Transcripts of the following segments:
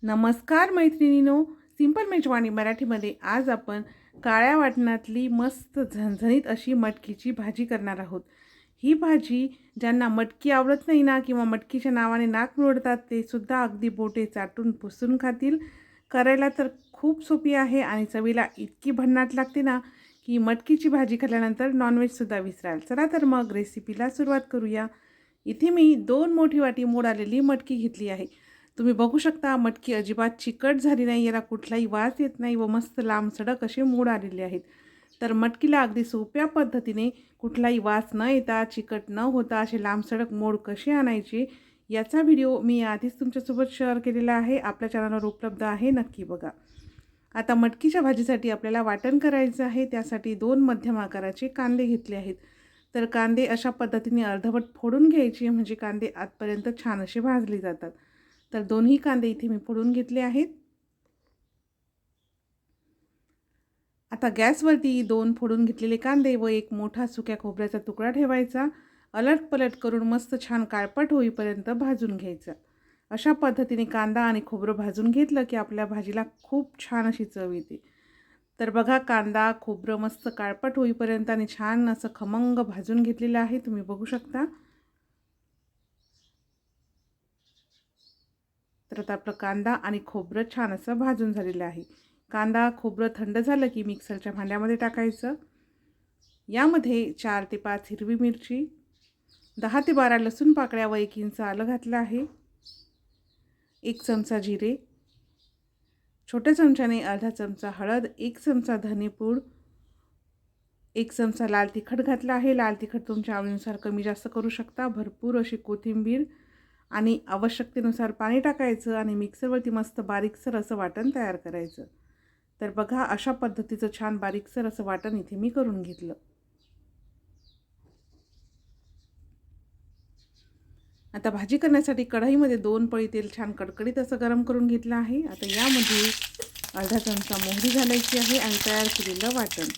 नमस्कार मैत्रिणींनो, सिंपल मेजवानी मराठीमध्ये आज आपण काळ्या वाटणातली मस्त झणझणीत अशी मटकीची भाजी करणार आहोत। ही भाजी ज्यांना मटकी आवडत नाही ना किंवा मटकीच्या नावाने नाक मुरडतात ते सुद्धा अगदी बोटे चाटून पुसून खातील। करायला तर खूप सोपी आहे आणि चवीला इतकी भन्नाट लागते ना की मटकीची भाजी खाल्ल्यानंतर नॉनव्हेज सुद्धा विसराल। चला तर मग रेसिपीला सुरुवात करूया। इथे मी 2 मोठी वाटी मोड आलेली मटकी घेतली आहे। तुम्ही बघू शकता मटकी अजिबात चिकट झाली नाही, याला कुठलाही वास येत नाही व मस्त लांबसडक असे मोड आलेले आहेत। तर मटकीला अगदी सोप्या पद्धतीने कुठलाही वास न येता चिकट न होता असे लांबसडक मोड कसे आणायचे याचा व्हिडिओ मी आधीच तुमच्यासोबत शेअर केलेला आहे, आपल्या चॅनलवर उपलब्ध आहे, नक्की बघा। आता मटकीच्या भाजीसाठी आपल्याला वाटण करायचं आहे। त्यासाठी 2 मध्यम आकाराचे कांदे घेतले आहेत। तर कांदे अशा पद्धतीने अर्धवट फोडून घ्यायचे, म्हणजे कांदे आतपर्यंत छान असे भाजले जातात। तर दोन्ही कांदे इथे मी फोडून घेतले आहेत। आता गॅसवरती 2 फोडून घेतलेले कांदे व एक मोठा सुक्या खोबऱ्याचा तुकडा ठेवायचा। अलट-पलट करून मस्त छान काळपट होईपर्यंत भाजून घ्यायचं। अशा पद्धतीने कांदा आणि खोबरं भाजून घेतलं की आपल्या भाजीला खूप छान अशी चव येते। तर बघा कांदा खोबरं मस्त काळपट होईपर्यंत आणि छान असं खमंग भाजून घेतलेलं आहे, तुम्ही बघू शकता। तर आता आपलं कांदा आणि खोबरं छान असं भाजून झालेलं आहे। कांदा खोबरं थंड झालं की मिक्सरच्या भांड्यामध्ये टाकायचं। यामध्ये 4 ते 5 हिरवी मिरची, 10 ते 12 लसूण पाकळ्या व 1 इंच आलं घातलं आहे। 1 चमचा जिरे, छोट्या चमच्याने अर्धा चमचा हळद, 1 चमचा धनेपूड, 1 चमचा लाल तिखट घातला आहे। लाल तिखट तुमच्या आवडीनुसार कमी जास्त करू शकता। भरपूर अशी कोथिंबीर आणि आवश्यकतेनुसार पाणी टाकायचं आणि मिक्सरवरती मस्त बारीकसर असं वाटण तयार करायचं। तर बघा अशा पद्धतीचं छान बारीकसर असं वाटण इथे मी करून घेतलं। आता भाजी करण्यासाठी कढईमध्ये 2 पळी तेल छान कडकडीत असं गरम करून घेतलं आहे। आता यामध्ये अर्धा चमचा मोहरी घालायची आहे आणि तयार केलेलं वाटण,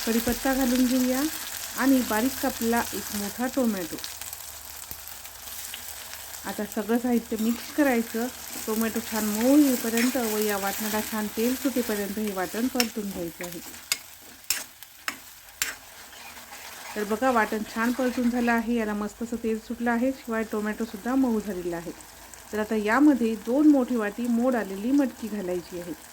कढीपत्ता घालून घेऊया आणि बारीक कापलेला एक मोठा टोमॅटो। आता सगळं साहित्य मिक्स करायचं। टोमॅटो छान मऊ होईपर्यंत व या वाटणाला छान तेल सुटेपर्यंत हे वाटण परतून घ्यायचं आहे। तर बघा वाटण छान परतून झालं आहे, याला मस्त असं तेल सुटलं आहे, शिवाय टोमॅटो सुद्धा मऊ झालेला आहे। तर आता यामध्ये 2 मोठी वाटी मोड आलेली मटकी घालायची आहे।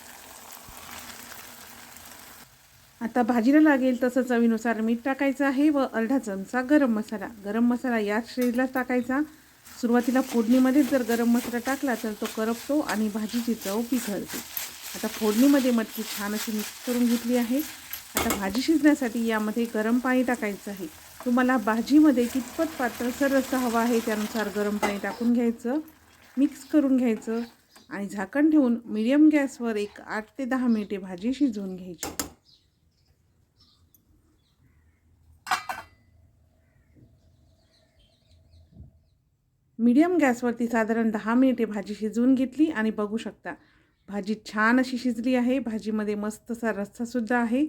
आता भाजीला लागेल तसं चवीनुसार मीठ टाकायचं आहे व अर्धा चमचा गरम मसाला। गरम मसाला याच स्टेजलाच टाकायचा। सुरुवातीला फोडणीमध्ये जर गरम मसाला टाकला तर तो करपतो आणि भाजीची चव पिघळते। आता फोडणीमध्ये मटकी छान अशी मिक्स करून घेतली आहे। आता भाजी शिजण्यासाठी यामध्ये गरम पाणी टाकायचं आहे। तुम्हाला भाजीमध्ये कितपत पातळसर रस्सा हवा आहे त्यानुसार गरम पाणी टाकून घ्यायचं, मिक्स करून घ्यायचं आणि झाकण ठेवून मीडियम गॅसवर एक 8 ते 10 मिनिटे भाजी शिजवून घ्यायची। मीडियम गॅसवरती साधारण 10 मिनिटे भाजी शिजवून घेतली आणि बघू शकता भाजी छान अशी शिजली आहे। भाजीमध्ये मस्त असा रस्सासुद्धा आहे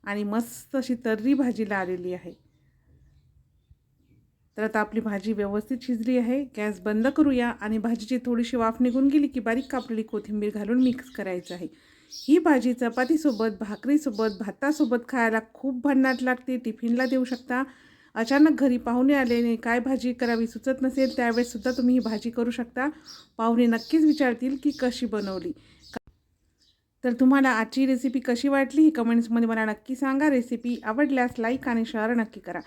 आणि मस्त अशी तर्री भाजीला आलेली आहे। तर आता आपली भाजी व्यवस्थित शिजली आहे। गॅस बंद करूया आणि भाजीची थोडीशी वाफ निघून गेली की बारीक कापलेली कोथिंबीर घालून मिक्स करायचं आहे। ही भाजी चपातीसोबत, भाकरीसोबत, भातासोबत खायला खूप भन्नाट लागते, टिफिनला देऊ शकता। अचानक घरी पाहुणे आले आणि काय भाजी करावी सुचत नसेल त्यावेळेस सुद्धा तुम्ही ही भाजी करू शकता। पाहुणे नक्कीच विचारतील की कशी बनवली। तर तुम्हाला आजची रेसिपी कशी वाटली ही कमेंट्समध्ये मला नक्की सांगा। रेसिपी आवडल्यास लाईक आणि शेअर नक्की करा।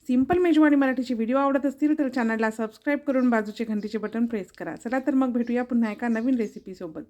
सिंपल मेजवानी मराठीचे व्हिडिओ आवडत असतील तर चॅनलला सबस्क्राईब करून बाजूचे घंटीचे बटन प्रेस करा। चला तर मग भेटूया पुन्हा एका नवीन रेसिपीसोबत।